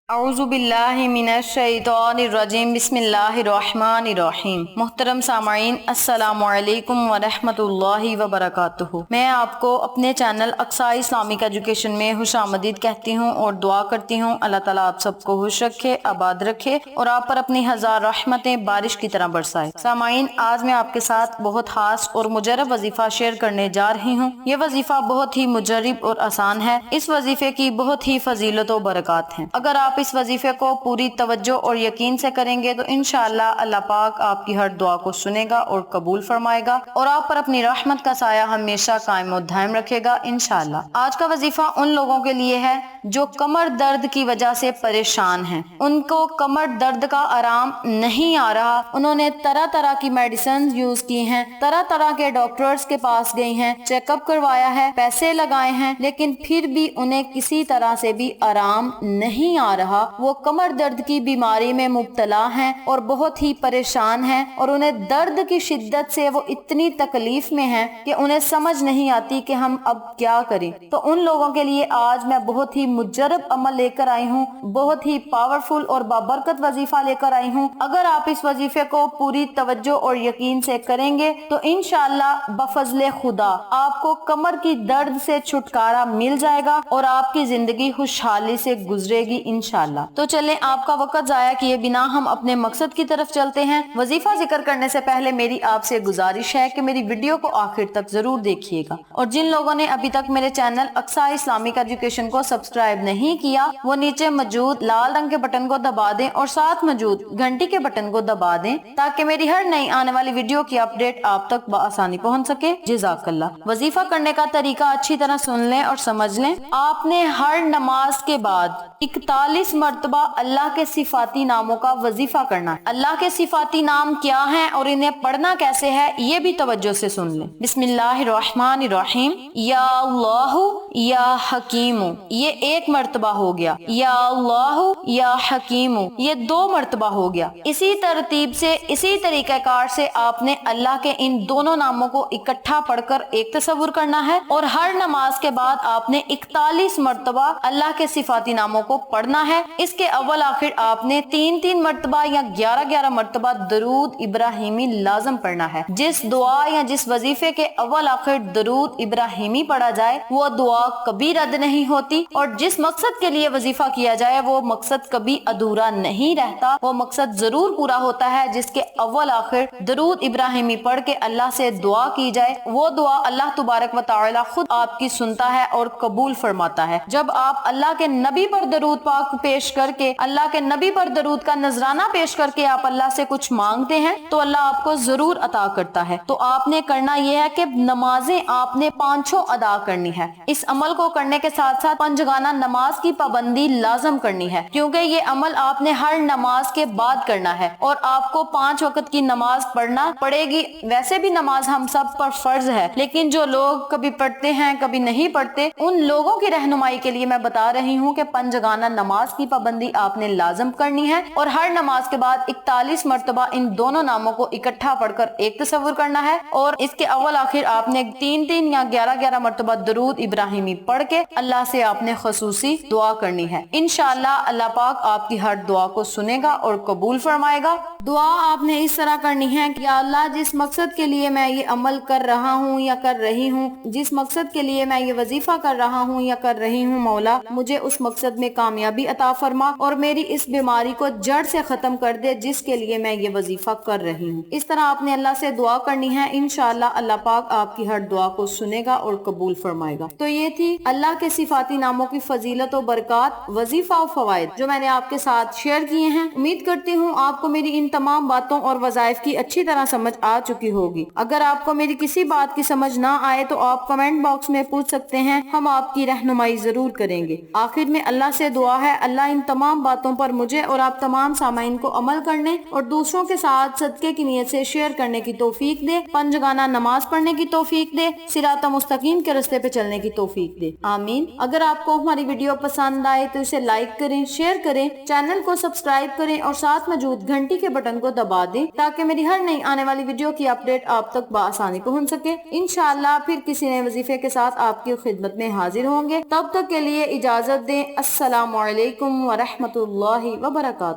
اعوذ باللہ من الشیطان الرجیم بسم اللہ الرحمن الرحیم۔ محترم سامعین، السلام علیکم ورحمۃ اللہ وبرکاتہ۔ میں آپ کو اپنے چینل اقصی اسلامک ایجوکیشن میں خوش آمدید کہتی ہوں اور دعا کرتی ہوں اللہ تعالیٰ آپ سب کو خوش رکھے، آباد رکھے اور آپ پر اپنی ہزار رحمتیں بارش کی طرح برسائے۔ سامعین، آج میں آپ کے ساتھ بہت خاص اور مجرب وظیفہ شیئر کرنے جا رہی ہوں۔ یہ وظیفہ بہت ہی مجرب اور آسان ہے۔ اس وظیفے کی بہت ہی فضیلت و برکات ہیں۔ اگر آپ اس وظیفے کو پوری توجہ اور یقین سے کریں گے تو انشاءاللہ اللہ پاک آپ کی ہر دعا کو سنے گا اور قبول فرمائے گا اور آپ پر اپنی رحمت کا سایہ ہمیشہ قائم و دائم رکھے گا انشاءاللہ۔ آج کا وظیفہ ان لوگوں کے لیے ہے جو کمر درد کی وجہ سے پریشان ہیں۔ ان کو کمر درد کا آرام نہیں آ رہا، انہوں نے طرح طرح کی میڈیسن یوز کی ہیں، طرح طرح کے ڈاکٹرز کے پاس گئی ہیں، چیک اپ کروایا ہے، پیسے لگائے ہیں، لیکن پھر بھی انہیں کسی طرح سے بھی آرام نہیں آ رہا۔ وہ کمر درد کی بیماری میں مبتلا ہیں اور بہت ہی پریشان ہیں اور انہیں درد کی شدت سے وہ اتنی تکلیف میں ہیں کہ انہیں سمجھ نہیں آتی کہ ہم اب کیا کریں۔ تو ان لوگوں کے لیے آج میں بہت ہی مجرب عمل لے کر آئی ہوں، بہت ہی پاورفل اور بابرکت وظیفہ لے کر آئی ہوں۔ اگر آپ اس وظیفے کو پوری توجہ اور یقین سے کریں گے تو انشاءاللہ بفضل خدا آپ کو کمر کی درد سے چھٹکارا مل جائے گا اور آپ کی زندگی خوشحالی سے گزرے گی انشاءاللہ۔ تو چلیں آپ کا وقت ضائع کیے بنا ہم اپنے مقصد کی طرف چلتے ہیں۔ وظیفہ ذکر کرنے سے پہلے میری آپ سے گزارش ہے کہ میری ویڈیو کو آخر تک ضرور دیکھیے گا، اور جن لوگوں نے ابھی تک میرے چینل اقصی اسلامک ایجوکیشن کو سبسکرائب نہیں کیا وہ نیچے موجود لال رنگ کے بٹن کو دبا دیں اور ساتھ موجود گھنٹی کے بٹن کو دبا دیں تاکہ میری ہر نئی آنے والی ویڈیو کی اپڈیٹ آپ تک بآسانی پہنچ سکے۔ جزاک اللہ۔ وظیفہ کرنے کا طریقہ اچھی طرح سن لیں اور سمجھ لیں۔ آپ نے ہر نماز کے بعد 41 مرتبہ اللہ کے صفاتی ناموں کا وظیفہ کرنا ہے۔ اللہ کے صفاتی نام کیا ہیں اور انہیں پڑھنا کیسے ہے یہ بھی توجہ سے سن لیں۔ بسم اللہ الرحمن الرحیم۔ یا اللہ یا حکیم، یہ 1 مرتبہ ہو گیا۔ یا اللہ یا حکیم، یہ 2 مرتبہ ہو گیا۔ اسی ترتیب سے اسی طریقہ کار سے آپ نے اللہ کے ان دونوں ناموں کو اکٹھا پڑھ کر ایک تصور کرنا ہے، اور ہر نماز کے بعد آپ نے 41 مرتبہ اللہ کے صفاتی ناموں کو پڑھنا ہے۔ اس کے اول آخر آپ نے 3 مرتبہ یا 11 مرتبہ درود ابراہیمی لازم پڑھنا ہے۔ جس دعا یا جس وظیفے کے اول آخر درود ابراہیمی پڑھا جائے وہ دعا کبھی رد نہیں ہوتی، اور جس مقصد کے لیے وظیفہ کیا جائے وہ مقصد کبھی ادھورا نہیں رہتا، وہ مقصد ضرور پورا ہوتا ہے۔ جس کے اول آخر درود ابراہیمی پڑھ کے اللہ سے دعا کی جائے وہ دعا اللہ تبارک و تعالی خود آپ کی سنتا ہے اور قبول فرماتا ہے۔ جب آپ اللہ کے نبی پر درود پاک پیش کر کے، اللہ کے نبی پر درود کا نذرانہ پیش کر کے آپ اللہ سے کچھ مانگتے ہیں تو اللہ آپ کو ضرور عطا کرتا ہے۔ تو آپ نے کرنا یہ ہے کہ نمازیں آپ نے 5 ادا کرنی ہے۔ اس عمل کو کرنے کے ساتھ ساتھ پنجگانہ نماز کی پابندی لازم کرنی ہے، کیونکہ یہ عمل آپ نے ہر نماز کے بعد کرنا ہے اور آپ کو 5 وقت کی نماز پڑھنا پڑے گی۔ ویسے بھی نماز ہم سب پر فرض ہے، لیکن جو لوگ کبھی پڑھتے ہیں کبھی نہیں پڑھتے ان لوگوں کی رہنمائی کے لیے میں بتا رہی ہوں کہ پنجگانہ نماز کی پابندی آپ نے لازم کرنی ہے، اور ہر نماز کے بعد 41 مرتبہ ان دونوں ناموں کو اکٹھا پڑھ کر ایک تصور کرنا ہے، اور اس کے اول آخر آپ نے 3 یا 11 مرتبہ درود ابراہیمی پڑھ کے اللہ سے آپ نے خصوصی دعا کرنی ہے۔ انشاءاللہ اللہ پاک آپ کی ہر دعا کو سنے گا اور قبول فرمائے گا۔ دعا آپ نے اس طرح کرنی ہے کہ یا اللہ، جس مقصد کے لیے میں یہ عمل کر رہا ہوں یا کر رہی ہوں، جس مقصد کے لیے میں یہ وظیفہ کر رہا ہوں یا کر رہی ہوں، مولا مجھے اس مقصد میں کامیابی عطا فرما اور میری اس بیماری کو جڑ سے ختم کر دے جس کے لیے میں یہ وظیفہ کر رہی ہوں۔ اس طرح آپ نے اللہ سے دعا کرنی ہے، انشاءاللہ اللہ پاک آپ کی ہر دعا کو سنے گا اور قبول فرمائے گا۔ تو یہ تھی اللہ کے صفاتی ناموں کی فضیلت و برکات، وظیفہ و فوائد جو میں نے آپ کے ساتھ شیئر کیے ہیں۔ امید کرتی ہوں آپ کو میری ان تمام باتوں اور وظائف کی اچھی طرح سمجھ آ چکی ہوگی۔ اگر آپ کو میری کسی بات کی سمجھ نہ آئے تو آپ کمنٹ باکس میں پوچھ سکتے ہیں، ہم آپ کی رہنمائی ضرور کریں گے۔ آخر میں اللہ سے دعا ہے اللہ ان تمام باتوں پر مجھے اور آپ تمام سامعین کو عمل کرنے اور دوسروں کے ساتھ صدقے کی نیت سے شیئر کرنے کی توفیق دے، پنجگانہ نماز پڑھنے کی توفیق دے، صراط مستقیم کے راستے پہ چلنے کی توفیق دے، آمین۔ اگر آپ کو ہماری ویڈیو پسند آئے تو اسے لائک کریں، شیئر کریں، چینل کو سبسکرائب کریں اور ساتھ موجود گھنٹی کے بٹن کو دبا دیں تاکہ میری ہر نئی آنے والی ویڈیو کی اپڈیٹ آپ تک بآسانی پہنچ سکے۔ انشاءاللہ پھر کسی نئے وظیفے کے ساتھ آپ کی خدمت میں حاضر ہوں گے، تب تک کے لیے اجازت دیں۔ السلام علیکم علیکم ورحمۃ اللہ وبرکاتہ۔